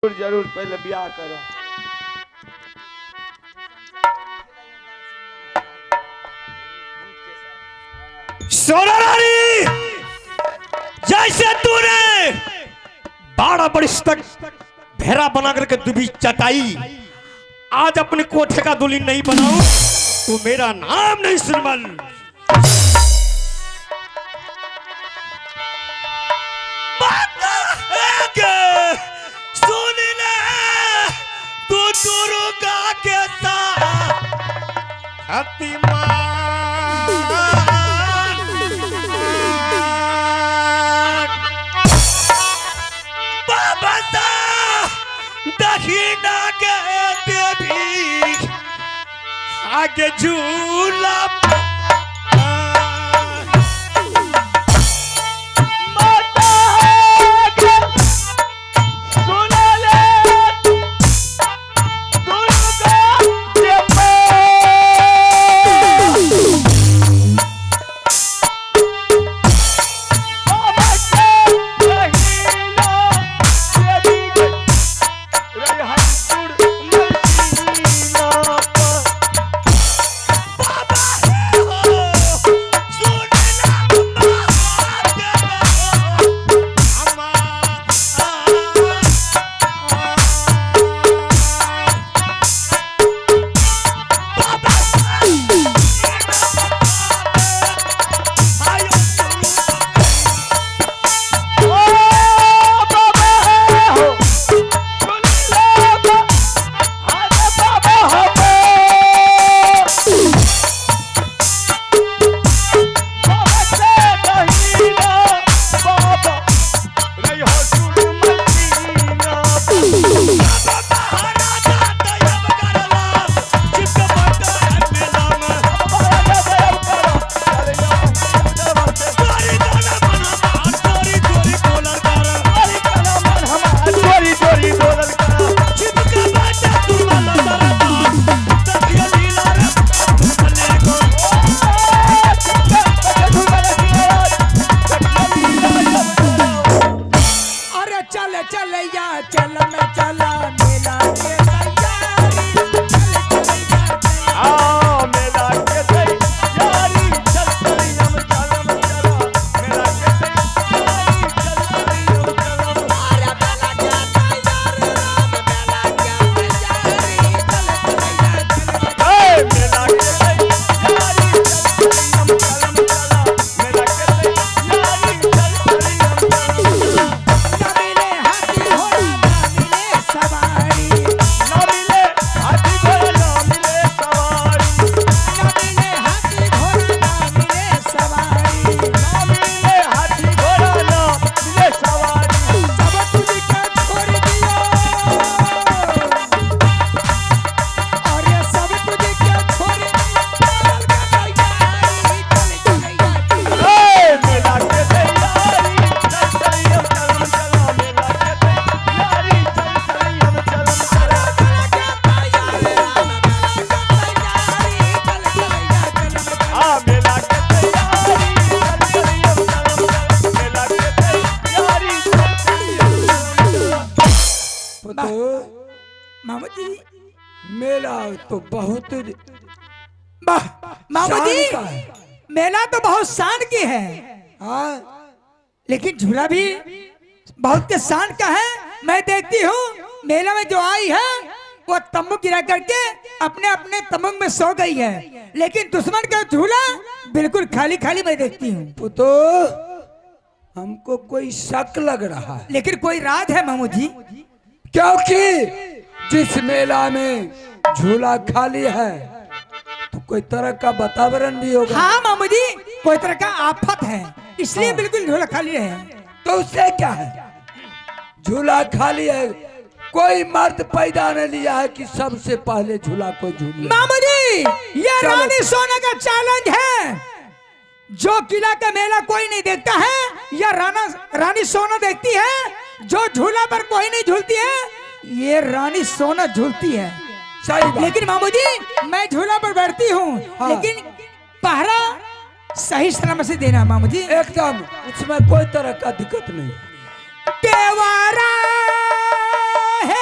जरूर पहले ब्याह करो। सोना रानी, जैसे तूने 12 वर्ष तक भेड़ा बना करके दुबी चटाई, आज अपने कोठे का दुल्हन नहीं बनाऊं तो मेरा नाम नहीं सुरमल। सुन ले, तू गुरु का कैसा दहीना के देवी आगे झूला मामा जी मेला तो बहुत मामा जी मेला तो बहुत शान की है। हाँ, लेकिन झूला भी बहुत के शान का है। मैं देखती हूँ मेला में जो आई है वो तम्बू गिरा करके अपने अपने तम्बू में सो गई है, लेकिन दुश्मन का झूला बिल्कुल खाली खाली मैं देखती हूँ। तो हमको कोई शक लग रहा है, लेकिन कोई राज है मामू जी, क्योंकि जिस मेला में झूला खाली है तो कोई तरह का वातावरण भी होगा। हाँ मामू जी, कोई तरह का आफत है, इसलिए बिल्कुल झूला खाली है। तो उससे क्या है, झूला खाली है, कोई मर्द पैदा नहीं लिया है कि सबसे पहले झूला को झूले। मामू जी, ये रानी सोना का चैलेंज है। जो किला का मेला कोई नहीं देखता है या रानी सोना देखती है। जो झूला पर कोई नहीं झूलती है, ये रानी सोना झूलती है। सही बात। लेकिन मामू जी मैं झूला पर बैठती हूँ, हाँ। लेकिन पहरा सही सलामत से देना मामू जी। एकदम उसमें कोई तरह का दिक्कत नहीं। देवारा है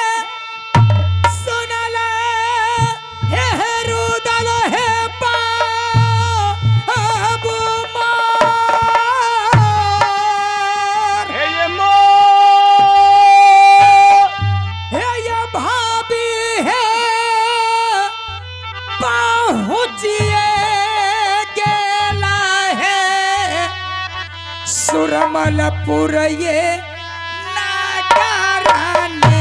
सुरमलपुर ये नागराने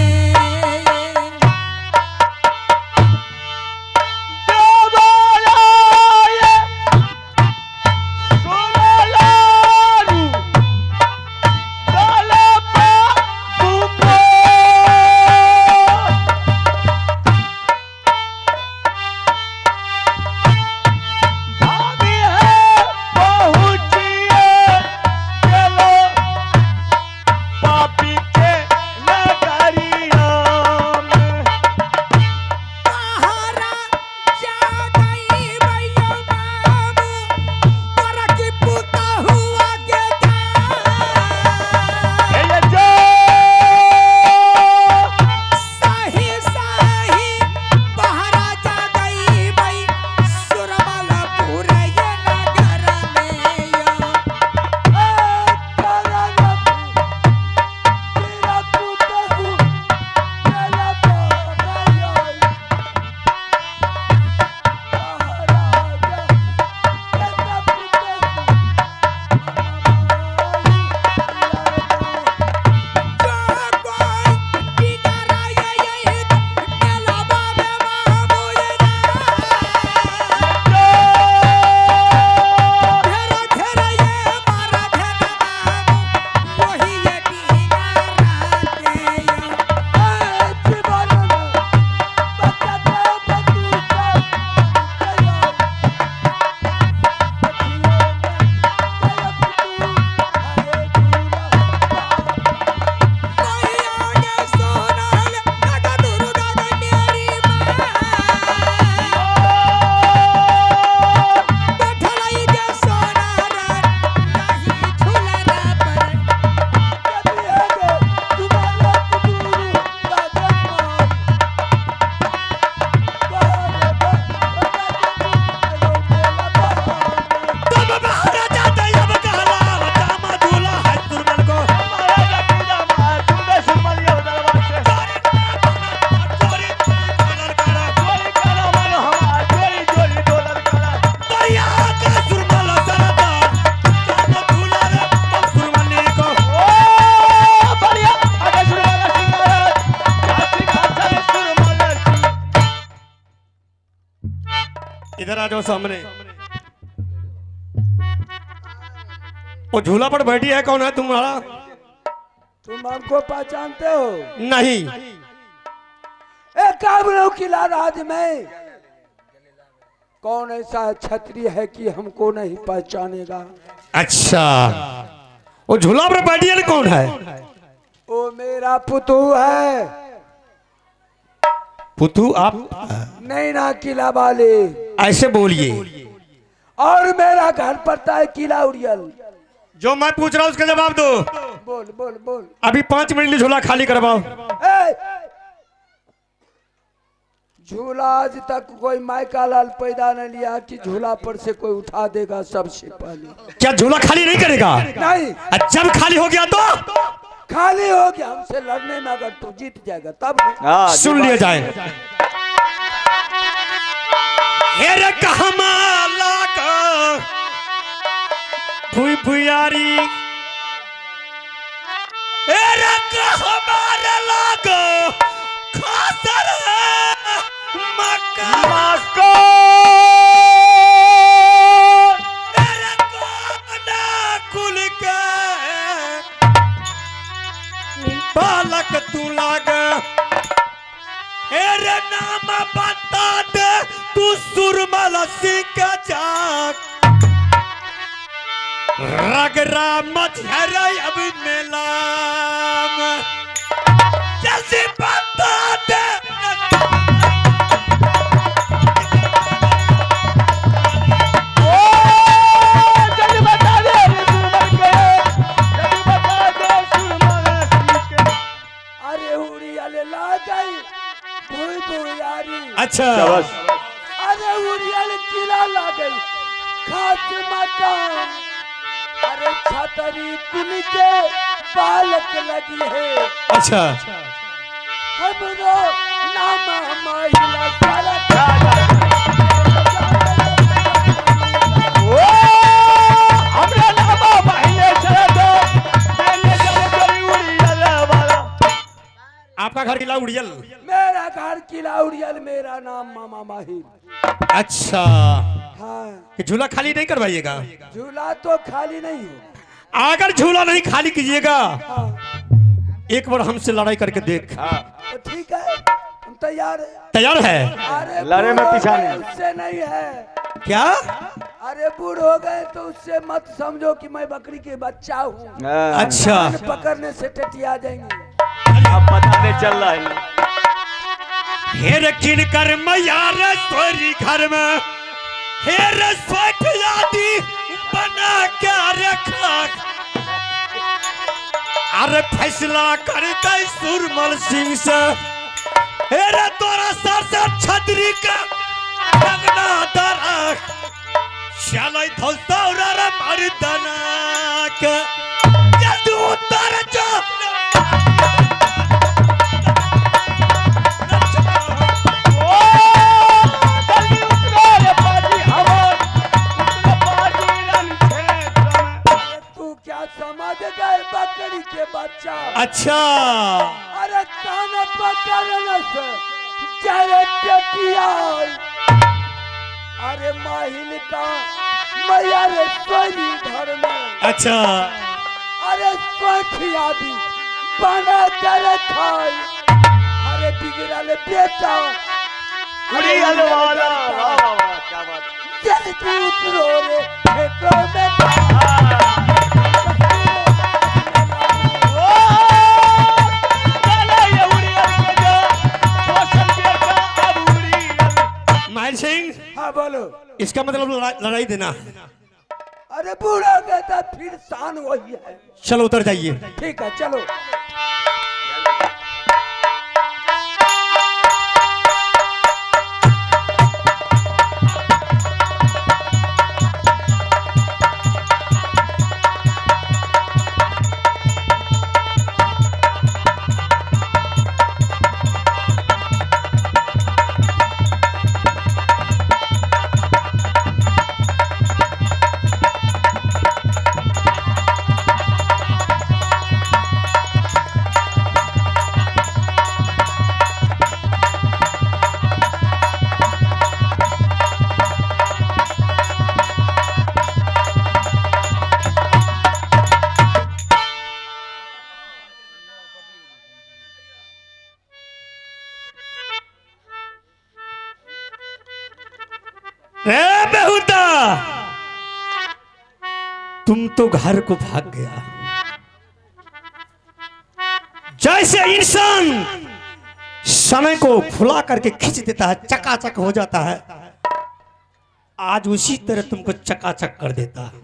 इधर आ जाओ सामने। वो झूला पर बैठी है, कौन है तुम्हारा? तुम हमको पहचानते हो? नहीं। काबुल किला राज में कौन ऐसा छत्री है कि हमको नहीं पहचानेगा? अच्छा, वो झूला पर बैठी है कौन है? वो मेरा पुतू है। पुतू आप? नहीं ना, किला वाले। ऐसे बोलिए। और मेरा घर पड़ता है किला उड़ियल। जो मैं पूछ रहा हूँ उसका जवाब दो। बोल बोल बोल। अभी 5 मिनट में झूला खाली करवाओ। झूला आज तक कोई मायका लाल पैदा नहीं लिया कि झूला पर से कोई उठा देगा सबसे पहले। क्या झूला खाली नहीं करेगा? नहीं। जब खाली हो गया तो खाली हो गया। हमसे लड़ने में अगर तू जीत जाएगा तब सुन लिया जाए। हेरे कहमाला का भुई भुयारी, हेरे कहमाला लागो खासर मक्का हेरे कोना कुल के बालक तू लाग, हेरे नाम बता दे तू सुरमल सिंह जाग, रगरा मत हरे अब मेलाम, जल्दी बता दे। जल्दी बता दे सुरमल के। अरे हुड़ी अले ला गई भूई भूयारी। अच्छा, अरे हुड़ी अले किला ला गई खास मकान। अरे छतरी कुल के बालक लगी है। अच्छा, हमरो नाम महिला सारा हमरा नाम महिला सारा आपका घर किला उड़ियल? मेरा घर किला उड़ियल, मेरा नाम मामा माहिर। अच्छा, हाँ, कि झूला खाली नहीं करवाइएगा? झूला तो खाली नहीं हो। अगर झूला नहीं खाली कीजिएगा, हाँ, एक बार हमसे लड़ाई करके देख। तो ठीक है, हम तैयार है। तैयार है? अरे लड़े में बूढ़ हो पीछा गए, नहीं। उससे नहीं है। क्या? अरे बूढ़ हो गए तो उससे मत समझो कि मैं बकरी के बच्चा हूँ। अच्छा, पकड़ने से टटिया जाएंगे। अब बताने चल रहा है। हेर किन कर मैया रसोई घर में, हेर सोच यादी बना क्या रखा। अरे फैसला कर दे सुरमल सिंह से, हेरे तोरा सरसा छतरी का लगना दरख। चलै थो सौरा रे मर्दना के, जल्दी उतर जा। तू क्या समझ गए बकरी के बच्चा? अच्छा, अरे कान पकड़ने से जरे टटिया। अरे माहिल का मैया रे सोरी घर में। अच्छा, अरे सोखिया दी बना कर खाई। अरे बिगड़ल बेटा उड़ियल वाला, वाह वाह वाह, क्या बात। जल्दी उतरो रे खेतों में। माहिर सिंह, हाँ बोलो। इसका मतलब लड़ाई देना। अरे बूढ़ा कहता फिर शान वही है। चलो उतर जाइए। ठीक है चलो। ए बेहुदा, तुम तो घर को भाग गया। जैसे इंसान समय को फुला करके खींच देता है, चकाचक हो जाता है, आज उसी तरह तुमको चकाचक कर देता है।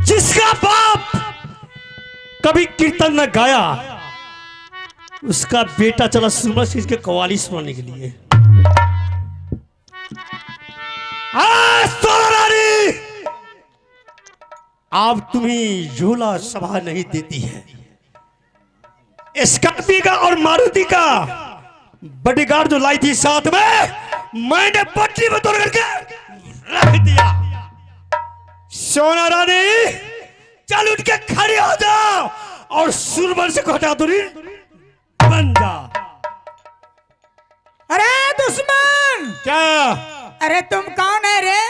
जिसका बाप कभी कीर्तन न गाया, उसका बेटा चला सुरमल सिंह के कव्वाली सुनाने के लिए। अब तुम्हें झूला सभा नहीं देती है। स्कॉर्पियो का और मारुति का बॉडीगार्ड जो लाई थी साथ में, मैंने पटरी में तोड़ करके रख दिया। सोना रानी, चल उठ के खड़ी हो जाओ और सुरमल से हटा दूरी बन जा। अरे दुश्मन! क्या? अरे तुम कौन है रे?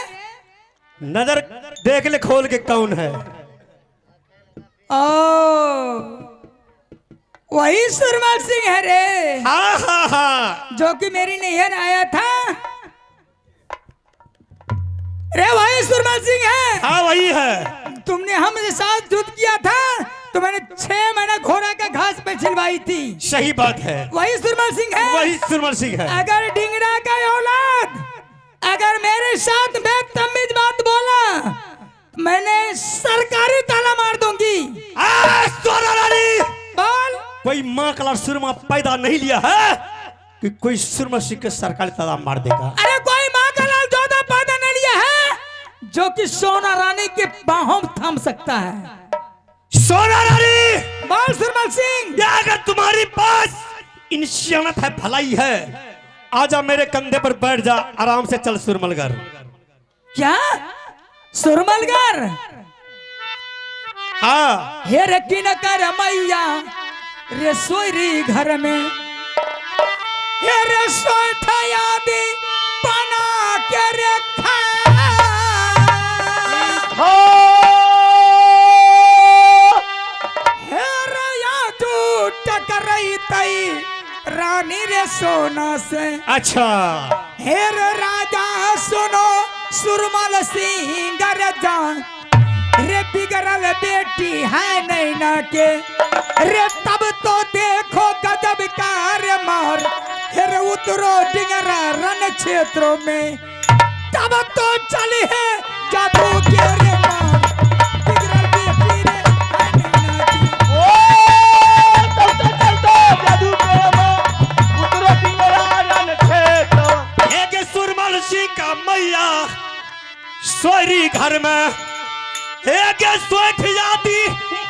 नजर देख ले खोल के कौन है। ओ, वही सुरमल सिंह है रे, हाँ हाँ हाँ, जो कि मेरी नैहर आया था। रे वही सुरमल सिंह है। हाँ वही है। तुमने हमसे साथ युद्ध किया था तो मैंने 6 महीना घोड़ा का घास पे छिलवाई थी। सही बात है, वही सुरमल सिंह है। वही सुरमल सिंह है। अगर डिंगरा का औलाद अगर मेरे साथ बेतमीज बात बोला, मैंने सरकारी ताला मार दूंगी। बोल। कोई माँ का सुरमा पैदा नहीं लिया है कि कोई सुरमा सिंह के सरकारी ताला मार देगा। अरे कोई माँ का लाल जोधा पैदा नहीं लिया है जो कि सोना रानी के बाहों में थम सकता है। सोना रानी, बोल सुरमल सिंह। या अगर तुम्हारी पास इंसानियत है, भलाई है, आजा मेरे कंधे पर बैठ जा, आराम से चल सुरमलगर। क्या सुरमलगर? हाँ, हे रखी न कर मैया, रसोई घर में ये रसोई ठयादी बना के रखा हे रया तू टकराई तई रानी रे सोना से। अच्छा हे रे राजा सुनो सुरमल सिंह राजा रे बिगड़ल बेटी है नैना के रे तब तो देखो गजब कार्य मार हे रे उतरो डिंगरा रण क्षेत्रों में तब तो चली है जादू के रे मार बिगड़ल बेटी रे है नैना की। एक सुरमल सिंह का मैया सोरी घर में एक सोठ जाती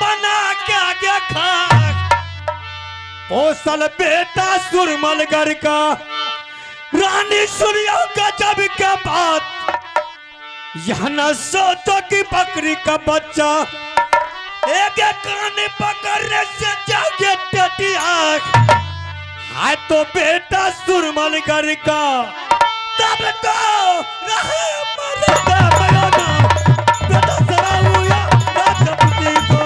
बना के आगे खा पोसल बेटा सुरमल घर का रानी सूर्या का जब के बाद यह न सोचो कि बकरी का बच्चा एक कान पकड़ने से जाके टटी आँख है तो बेटा सुरमल घर का तब तो रहे मरदा बयाना बेटा सराउया राजपति को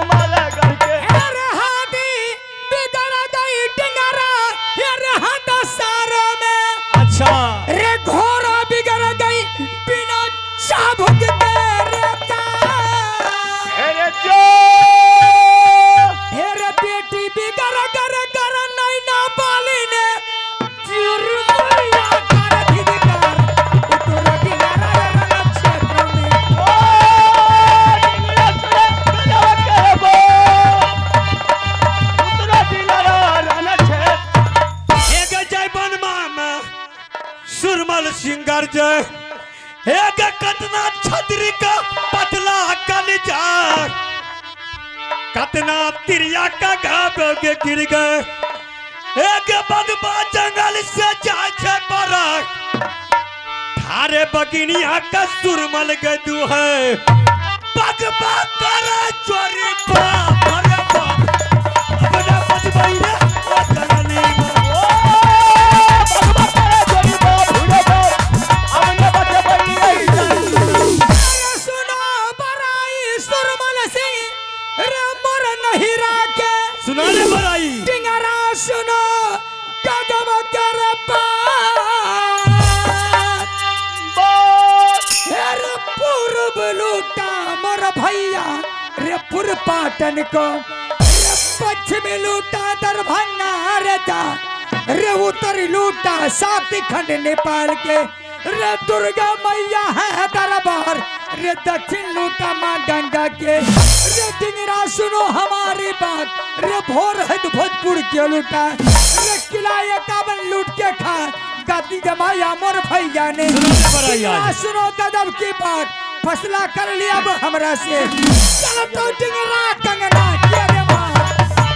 अरे हादी बिगड़ गई डिंगरा ये रहता सारो में अच्छा रे घोड़ा बिगड़ गई बिना चाबुक के रहता हे रे बेटी बिगड़ कर नहीं ना पाली ने चुरमुरिया कर धिकार उतरो डिंगरा रण क्षेत्र में। एक जय बनमा में सुरमल सिंगर जय एक कतना छतरी का पतला कलजा कतना तिरिया का घाव के गिर गए एक बगबा जंगल से जाके बरक थारे बगिनिया का सुरमल गदू है बगबा करे चोरी बाप अरे बाप अपना बचबई रे ओ जंगली में अरे सुनो बराई सुरमल सिंह रे मोर नहीं राके सुनाने पर आई डिंगरा सुनो कदम कर रे पूर्व लूटा मोर भैया रे पुर पाटन को रे पश्चिम लूटा दरभंगा रे जा रे उत्तर लूटा सात खंड नेपाल के रे दुर्गा मैया है दरबार रे दक्षिण लूटा माँ गंगा के रे डिंगरा सुनो हमारी बात रे भोर है तो भोजपुर के लूटा रे किला एकावन लूट के खा गाती जमाया मोर भैया ने डिंगरा सुनो गजब की बात फसला कर लिया अब हमरा से चलो तो डिंगरा कंगना के रे माँ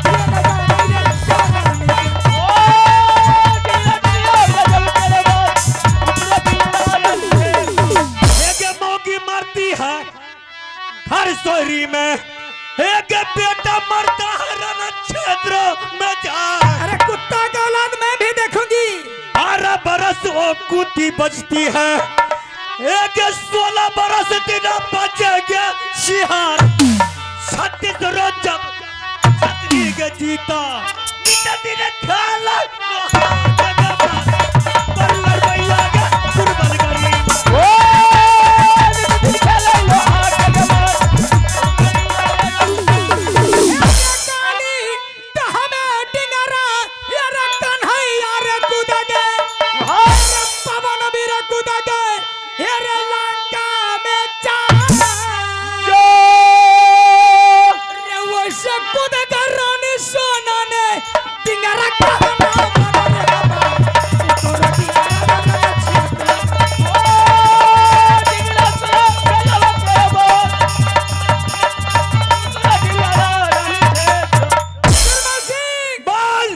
ये लगानी रे लगानी एक मौगी मरती है हर सोरी में एक बेटा मरता है रण क्षेत्र में जा अरे कुत्ता का औलाद मैं भी देखूंगी 12 बरस वो कुत्ती बचती है एक 16 बरस दिन बचेगा शिहार 36 रोज जब छतरी के जीता दिन खाला बल्लर भैया का सुरमल गरीब काली तो हमें डिंगरा यार कन्हैया रे कूद गए रे पवन भी रे कूद गए रे लंका में जा रे वैसे कूद कर रानी सोना ने डिंगरा का नाम रे बाबा तोरा डिंगरा रे क्षेत्र सुरमल सिंह बोल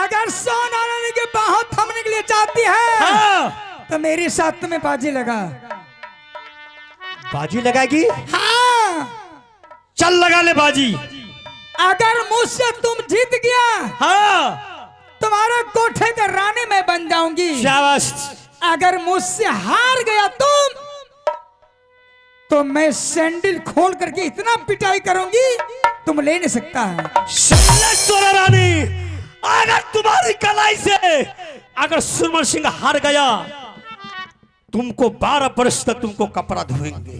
अगर सोना रानी के बाहों थमने के लिए चाहती है हाँ तो मेरी साथ में बाजी लगा। बाजी लगाएगी हाँ चल लगा ले बाजी। अगर मुझसे तुम जीत गया हाँ तुम्हारा कोठे का रानी मैं बन जाऊंगी। शाबाश। अगर मुझसे हार गया तुम तो मैं सैंडल खोल करके इतना पिटाई करूंगी तुम ले नहीं सकता है। सोना रानी, अगर तुम्हारी कलाई से अगर सुरमल सिंह हार गया तुमको 12 वर्ष तक तुमको कपड़ा धोएंगे।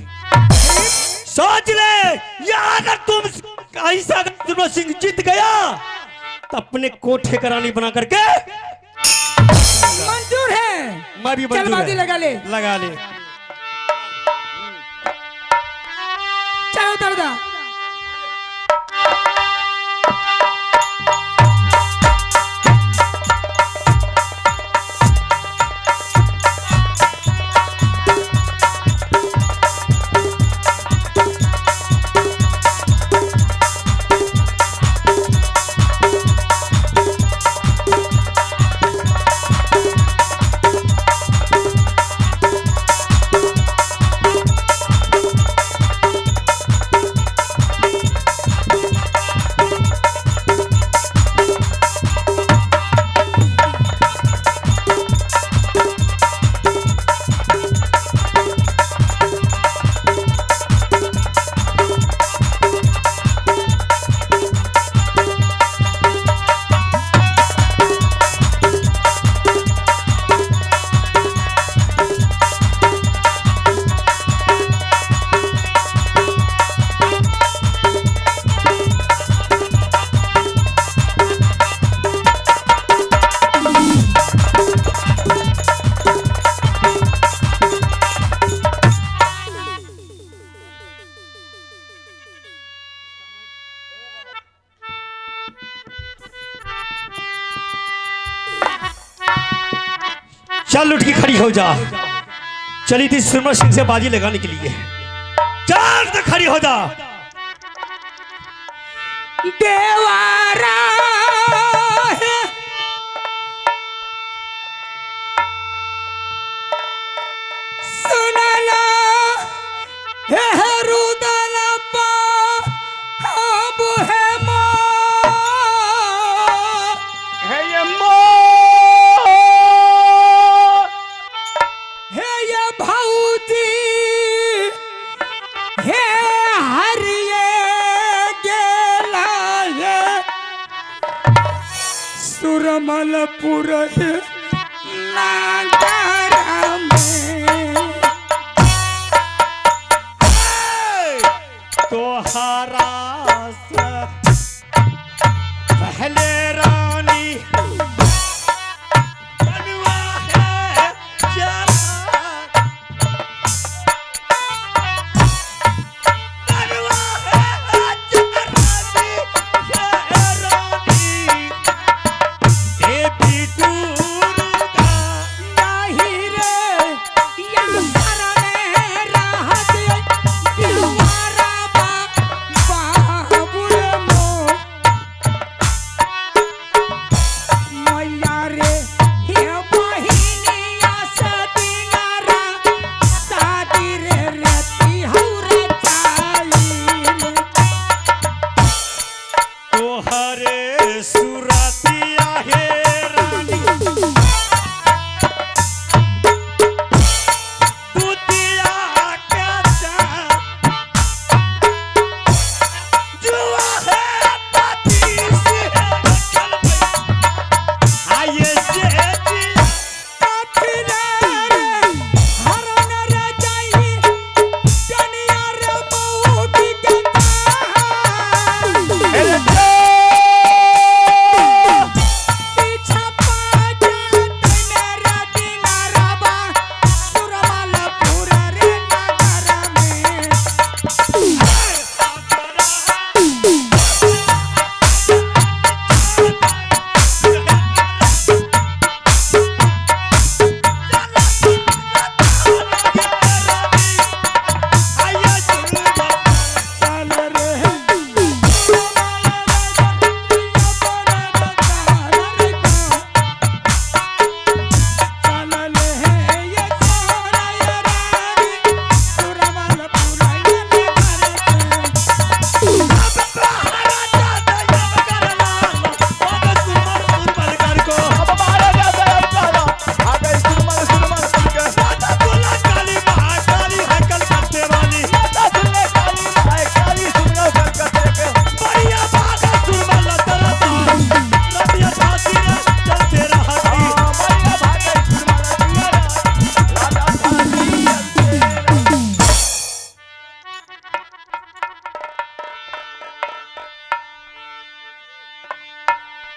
सोच ले, या अगर तुम ऐसा अगर सुरमल सिंह जीत गया तो अपने कोठे का रानी बना करके मंजूर है। मैं भी चल बाजी लगा ले। लगा ले। चलो उतर जा। चल उठ के खड़ी हो जा। चली थी सुरमल सिंह से बाजी लगाने के लिए। चल तो खड़ी हो जा। देवारा है सुनला है रुदला पा अब है माँ है ये मो है ये भाऊजी है हरिये गेला है सुरमलपुर नागरा में तोहारा से पहले रानी बनवा है जरा, बनवा है जरा रानी, देवी दुर्गा। नहीं रे या शरणे राहत दिलवारा बाबुल मो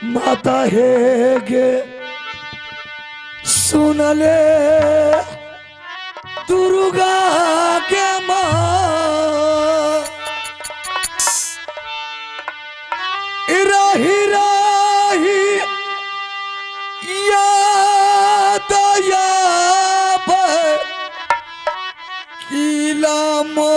माता है गे सुन ले दुर्गा के माँ राही राही याद किला मो